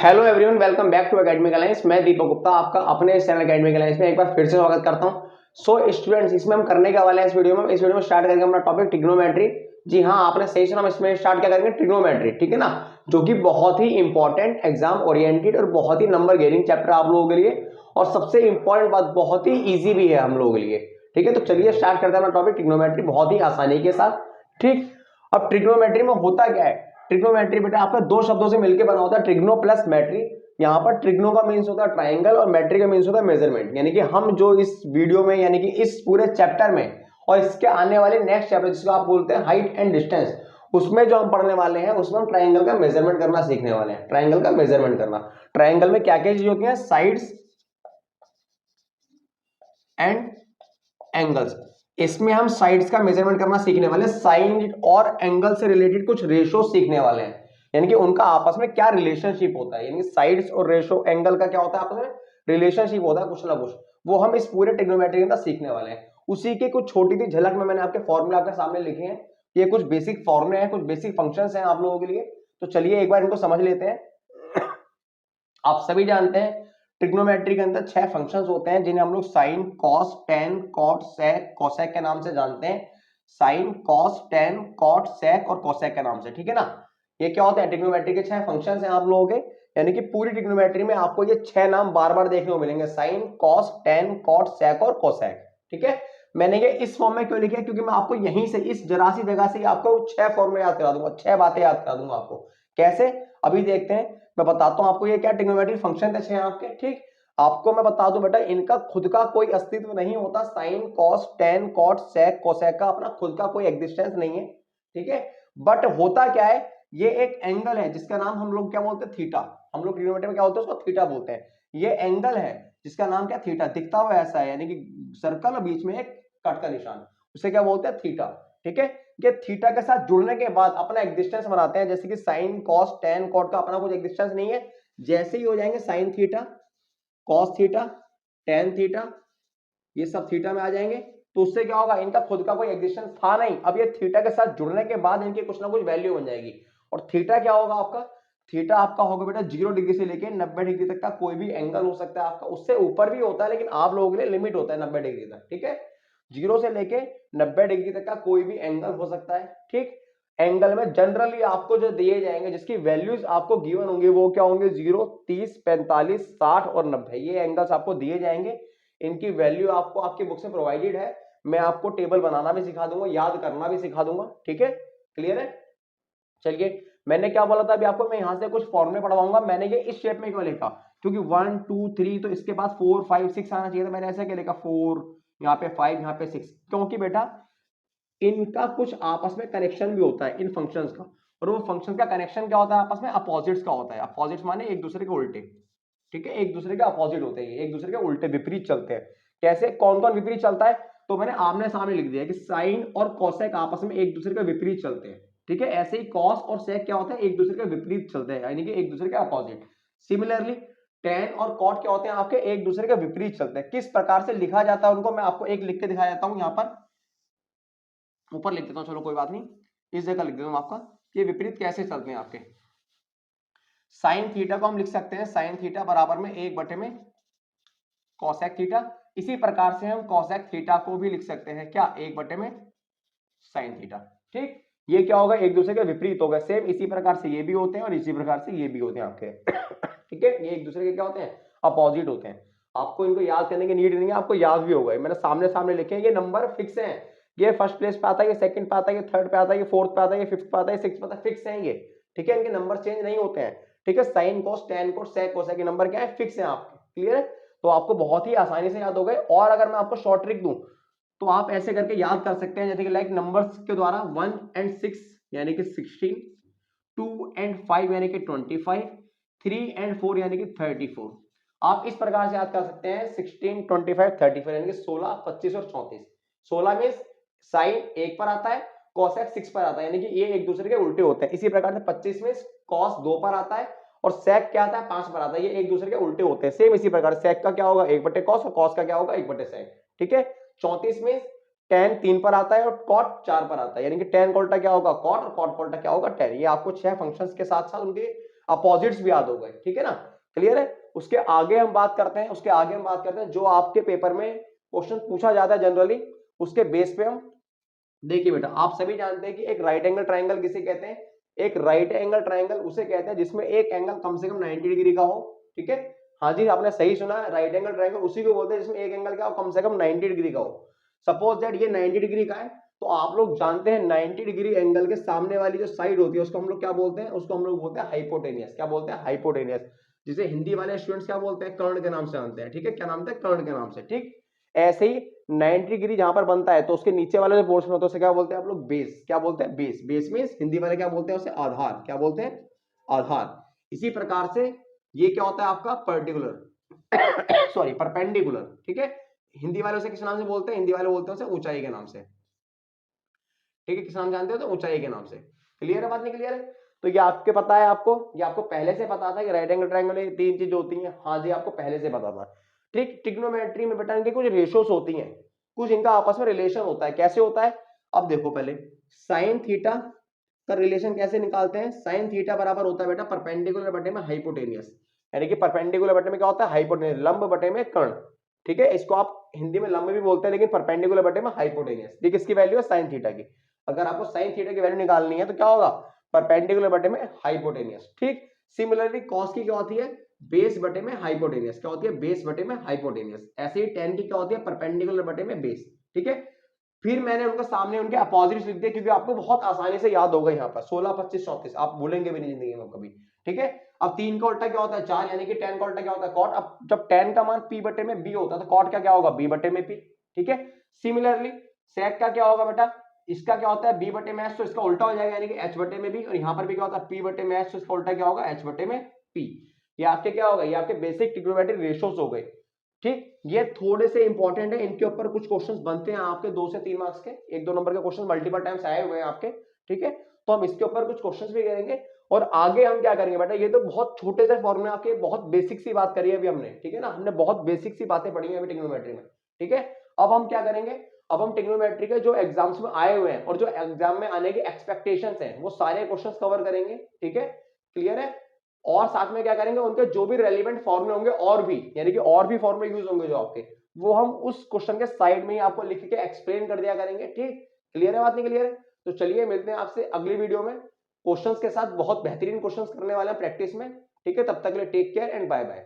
Hello everyone, welcome back to Academic Alliance. मैं दीपक गुप्ता आपका अपने इस चैनल एकेडमिक अलायंस में एक बार फिर से स्वागत करता हूं। सो स्टूडेंट्स, इसमें हम करने के वाले हैं इस वीडियो में स्टार्ट करेंगे अपना टॉपिक ट्रिग्नोमेट्री। जी हाँ, आपने सही सुना, हम इसमें स्टार्ट क्या करेंगे, ट्रिग्नोमेट्री, ठीक है ना, जो कि बहुत ही इंपॉर्टेंट, एग्जाम ओरिएंटेड और बहुत ही नंबर गेनिंग चैप्टर आप लोगों के लिए, और सबसे इंपॉर्टेंट बात, बहुत ही ईजी भी है हम लोगों के लिए। ठीक है, तो चलिए स्टार्ट करते हैं अपना टॉपिक ट्रिग्नोमेट्री बहुत ही आसानी के साथ। ठीक, अब ट्रिग्नोमेट्री में होता क्या है, ट्रिग्नोमेट्री बेटा आपका दो शब्दों से मिलकर बना होता है, ट्रिग्नो प्लस मैट्री। यहाँ पर ट्रिग्नो का मीन्स होता है ट्राइंगल और मैट्री का मीन्स होता है मेजरमेंट। यानी कि हम जो इस वीडियो में, यानी कि इस पूरे चैप्टर में और इसके आने वाले नेक्स्ट चैप्टर जिसको आप बोलते हैं हाइट एंड डिस्टेंस, उसमें जो हम पढ़ने वाले हैं उसमें हम ट्राइंगल का मेजरमेंट करना सीखने वाले हैं। ट्राइंगल का मेजरमेंट करना, ट्राइंगल में क्या क्या चीज होती है, साइड्स एंड एंगल्स। इसमें हम साइड्स का मेजरमेंट करना सीखने वाले हैं, साइड और एंगल से रिलेटेड कुछ रेशो सीखने वाले हैं, यानी कि उनका आपस में क्या रिलेशनशिप होता है, यानी साइड्स और रेशो एंगल का क्या होता है, आपस में रिलेशनशिप होता है कुछ ना कुछ, वो हम इस पूरे ट्रिग्नोमेट्री के अंदर सीखने वाले हैं। उसी की कुछ छोटी सी झलक में मैंने आपके फॉर्मूला आपके सामने लिखे हैं। ये कुछ बेसिक फॉर्मूले हैं, कुछ बेसिक फंक्शंस हैं आप लोगों के लिए। तो चलिए एक बार इनको समझ लेते हैं। आप सभी जानते हैं ट्रिग्नोमेट्री के अंदर 6 फंक्शंस होते हैं, जिन्हें हम लोग साइन, कॉस, टेन, कॉट, सेक, कोसेक के नाम से जानते हैं। साइन, कॉस, टेन, कॉट, सेक और कोसेक के नाम से, ठीक है ना। ये क्या होते हैं, ट्रिग्नोमेट्री के 6 फंक्शंस हैं आप लोगों के, यानी कि पूरी ट्रिग्नोमेट्री में आपको ये 6 नाम बार बार देखने को मिलेंगे, साइन, कॉस, टेन, कॉट, सेक और कोसेक। ठीक है, मैंने ये इस फॉर्म में क्यों लिखा, क्योंकि मैं आपको यहीं से इस जरा सी जगह से आपको 6 फॉर्मूले याद करा दूंगा, 6 बातें याद करा दूंगा आपको। कैसे, अभी देखते हैं। मैं बताता हूं आपको ये क्या ट्रिग्नोमेट्री फंक्शन थे आपके। ठीक, आपको मैं बता दूं बेटा, इनका खुद का कोई अस्तित्व नहीं होता। साइन, कॉस, टेन, कॉट, सेक, कोसेक का अपना खुद का कोई एग्जिस्टेंस नहीं है। ठीक है, बट होता क्या है, ये एक एंगल है जिसका नाम हम लोग क्या बोलते हैं, थीटा। हम लोग ट्रिग्नोमेट्री में क्या बोलते हैं, उसको थीटा बोलते हैं। ये एंगल है जिसका नाम क्या, थीटा, दिखता हुआ ऐसा है, यानी कि सर्कल और बीच में एक कट का निशान, उसे क्या बोलते हैं, थीटा। ठीक है, ये थीटा के साथ जुड़ने के बाद अपना एग्जिस्टेंस बनाते हैं, जैसे कि साइन, कॉस, टेन, कॉट का अपना कुछ एग्जिस्टेंस नहीं है। जैसे ही हो जाएंगे sine theta, cos theta, tan theta, ये सब थीटा में आ जाएंगे, तो उससे क्या होगा, इनका खुद का कोई एग्जिस्टेंस था नहीं, अब ये थीटा के साथ जुड़ने के बाद इनकी कुछ ना कुछ वैल्यू बन जाएगी। और थीटा क्या होगा आपका, थीटा आपका होगा बेटा 0 डिग्री से लेके 90 डिग्री तक का कोई भी एंगल हो सकता है आपका, उससे ऊपर भी होता है लेकिन आप लोगों के लिए लिमिट होता है 90 डिग्री तक। ठीक है, 0 से लेके 90 डिग्री तक का कोई भी एंगल हो सकता है। ठीक, एंगल में जनरली आपको जो दिए जाएंगे, जिसकी वैल्यूज आपको गिवन होंगे, वो क्या होंगे, 0, 30, 45, 60 और 90, ये एंगल्स आपको दिए जाएंगे। इनकी वैल्यू आपको आपकी बुक से प्रोवाइडेड है। मैं आपको टेबल बनाना भी सिखा दूंगा, याद करना भी सिखा दूंगा। ठीक है, क्लियर है। चलिए, मैंने क्या बोला था अभी आपको, मैं यहां से कुछ फॉर्मूले पढ़वाऊंगा। मैंने ये इस शेप में क्यों लिखा, क्योंकि 1 2 3 तो इसके पास 4 5 6 आना चाहिए था, मैंने ऐसे क्या लिखा, 4 यहाँ पे 5 यहाँ पे 6, क्योंकि बेटा इनका कुछ आपस में कनेक्शन भी होता है इन फंक्शंस का। और वो फंक्शन का कनेक्शन क्या होता है, आपस में अपोजिट्स का होता है। अपोजिट्स माने एक दूसरे के उल्टे। ठीक है, एक दूसरे के अपोजिट होते हैं, एक दूसरे के उल्टे विपरीत चलते हैं। कैसे, कौन कौन विपरीत चलता है, तो मैंने आमने सामने लिख दिया कि साइन और कोसेक आपस में एक दूसरे के विपरीत चलते हैं। ठीक है, ऐसे ही कॉस और सेक क्या होता है, एक दूसरे के विपरीत चलते हैं, यानी कि एक दूसरे के अपोजिट। सिमिलरली टेन और कॉट क्या होते हैं आपके, एक दूसरे के विपरीत चलते हैं। किस प्रकार से लिखा जाता है उनको मैं आपको एक लिख के दिखा जाता हूं, यहां पर ऊपर लिख देता हूं, चलो कोई बात नहीं, इस जगह लिख देता हूं आपका, ये विपरीत कैसे चलते हैं आपके। साइन थीटा को हम लिख सकते हैं, साइन थीटा बराबर में 1 बटे में कॉसेक थीटा। इसी प्रकार से हम कॉसेक थीटा को भी लिख सकते हैं, क्या, 1 बटे में साइन थीटा। ठीक, ये क्या होगा, एक दूसरे के विपरीत होगा। सेम इसी प्रकार से ये भी होते हैं और इसी प्रकार से ये भी होते हैं आपके। ठीक है, ये एक दूसरे के क्या होते हैं, अपोजिट होते हैं। आपको इनको याद करने की नीड नहीं है, आपको याद भी होगा, मैंने सामने सामने लिखे हैं। ये नंबर फिक्स है, ये फर्स्ट प्लेस पे आता है, ये सेकंड पे आता है, ये थर्ड पे आता है, ये फोर्थ पे आता है, ये फिफ्थ पे आता है, ये सिक्स्थ पे आता है, फिक्स है ये। ठीक है, इनके नंबर चेंज नहीं होते हैं। ठीक है, साइन कोस टेन कोस सेक कोसेक के नंबर क्या है, फिक्स है आपके। क्लियर है, तो आपको बहुत ही आसानी से याद हो गए। और अगर मैं आपको शॉर्ट ट्रिक दूं तो आप ऐसे करके याद कर सकते हैं, जैसे कि लाइक नंबर्स के द्वारा 1 और 6 यानी कि 16, 2 और 5 यानी कि 25, 3 और 4 यानी कि 34। आप इस प्रकार से याद कर सकते हैं 16, 25, 34 यानी कि 16, 25 और 34। 16 में साइन 1 पर आता है, कॉसेक 6 पर आता है, यानी कि ये एक दूसरे के उल्टे होते हैं। इसी प्रकार से 25 में कॉस 2 पर आता है और सेक क्या आता है, 5 पर आता है, ये एक दूसरे के उल्टे होते हैं। सेम इसी प्रकार सेक का क्या होगा, 1 बटे कॉस, और कॉस का क्या होगा, 1 बटे सेक। ठीक है, 34 में टेन 3 पर आता है और कॉट 4 पर आता है, यानी कि टेन कोल्टा क्या होगा, कॉट, और कॉट कोल्टा क्या होगा, टेन। ये आपको 6 फंक्शंस के साथ साथ उनके अपोजिट्स भी याद हो गए, ठीक है ना, क्लियर है। उसके आगे हम बात करते हैं, जो आपके पेपर में क्वेश्चन पूछा जाता है जनरली, उसके बेस पे हम देखिए बेटा, आप सभी जानते हैं कि एक राइट एंगल ट्राइंगल किसे कहते हैं, एक राइट एंगल ट्राइंगल उसे कहते हैं जिसमें एक एंगल कम से कम 90 डिग्री का हो, ठीक है। हाँ जी, आपने सही सुना है, राइट एंगल ट्राइंगल उसी को बोलते हैं जिसमें एक एंगल क्या हो, कम से कम 90 डिग्री का हो। सपोज दैट ये 90 डिग्री का है, तो आप लोग जानते हैं 90 डिग्री एंगल के सामने वाली जो साइड होती है उसको हम लोग क्या बोलते हैं, उसको हम लोग बोलते हैं हाइपोटेनियस। क्या बोलते हैं, हाइपोटेनियस, जिसे हिंदी वाले स्टूडेंट्स क्या बोलते हैं, कर्ण के नाम से जानते हैं, ठीक है। क्या नाम से, कर्ण के नाम से, ठीक। ऐसे ही 90 डिग्री जहां पर बनता है तो उसके नीचे वाला जो पोर्शन होता है उसे क्या बोलते हैं आप लोग, बेस। क्या बोलते हैं, बेस। बेस मींस हिंदी वाले क्या बोलते हैं उसे, आधार। क्या बोलते हैं, आधार। इसी प्रकार से ये क्या होता है आपका, पर्टिकुलर सॉरी परपेंडिकुलर, ठीक है। हिंदी वाले उसे किस नाम से बोलते हैं, हिंदी वाले बोलते हैं उसे ऊंचाई के नाम से, ठीक है। किस नाम जानते हो, तो ऊंचाई के नाम से। क्लियर है, बात नहीं क्लियर है। तो ये आपके पता है, आपको ये आपको पहले से पता था कि राइट एंगल ट्रायंगल में तीन चीज होती हैं, हाँ जी आपको पहले से पता था, ठीक। ट्रिग्नोमेट्री में बेटा इनके कुछ रेशोस होती हैं, कुछ इनका आपस में रिलेशन होता है। कैसे होता है, अब देखो पहले साइन थीटा का रिलेशन कैसे निकालते हैं। साइन थीटा बराबर होता है बेटा परपेंडिकुलर बटे में हाइपोटेनियस, यानी कि परपेंडिकुलर बटे में क्या होता है, हाइपोटेनियस, लंब बटे में कर्ण, ठीक है। इसको आप हिंदी में लंब भी बोलते हैं लेकिन परपेंडिकुलर बटे में हाइपोटेनियस। देखिए इसकी वैल्यू है साइन थीटा की, अगर आपको साइन थीटा की वैल्यू निकालनी है तो क्या होगा, परपेंडिकुलर बटे में हाइपोटेनियस, ठीक। सिमिलरली कॉस की क्या होती है, बेस बटे में हाइपोटेनियस। क्या होती है, बेस बटे में हाइपोटेनियस। ऐसे ही टेन की क्या होती है, परपेंडिकुलर बटे में बेस, ठीक है। फिर मैंने उनके सामने उनके अपोजिट्स लिख दिए क्योंकि आपको बहुत आसानी से याद होगा यहाँ पर 16 25 34 आप भूलेंगे भी नहीं जिंदगी में कभी, ठीक है। अब 3 का उल्टा क्या होता है, 4, यानी कि 10 का उल्टा क्या होता है, कॉट। अब जब 10 का मान p बटे में b होता है तो कॉट का क्या होगा, b बटे में p, ठीक है। सिमिलरली सेक का क्या होगा बेटा, इसका क्या होता है b बटे में h, तो इसका उल्टा हो जाएगा यानी कि h बटे में b, और यहाँ पर भी क्या होता है p बटे में h, तो इसका उल्टा क्या होगा, h बटे में p। ये आपके क्या होगा, ये आपके बेसिक ट्रिग्नोमेट्रिक रेशियोज हो गए, ठीक। ये थोड़े से इंपॉर्टेंट है, इनके ऊपर कुछ क्वेश्चंस बनते हैं आपके 2 से 3 मार्क्स के, 1-2 नंबर के क्वेश्चन मल्टीपल टाइम्स आए हुए हैं आपके, ठीक है। तो हम इसके ऊपर कुछ क्वेश्चंस भी करेंगे और आगे हम क्या करेंगे बेटा, ये तो बहुत छोटे से फॉर्मूला के बहुत बेसिक सी बात करी है अभी हमने, ठीक है ना, हमने बहुत बेसिक सी बातें पढ़ी हैं अभी ट्रिग्नोमेट्री में, ठीक है। अब हम क्या करेंगे, अब हम ट्रिग्नोमेट्री के जो एग्जाम्स में आए हुए हैं और जो एग्जाम में आने के एक्सपेक्टेशंस हैं वो सारे क्वेश्चंस कवर करेंगे, ठीक है, क्लियर है। और साथ में क्या करेंगे, उनके जो भी रेलिवेंट फॉर्मूले होंगे और भी, यानी कि और भी फॉर्मूले यूज होंगे जो आपके, वो हम उस क्वेश्चन के साइड में ही आपको लिख के एक्सप्लेन कर दिया करेंगे, ठीक। क्लियर है, बात नहीं क्लियर है। तो चलिए मिलते हैं आपसे अगली वीडियो में क्वेश्चंस के साथ, बहुत बेहतरीन क्वेश्चंस करने वाले हैं प्रैक्टिस में, ठीक है। तब तक के लिए take care and bye bye.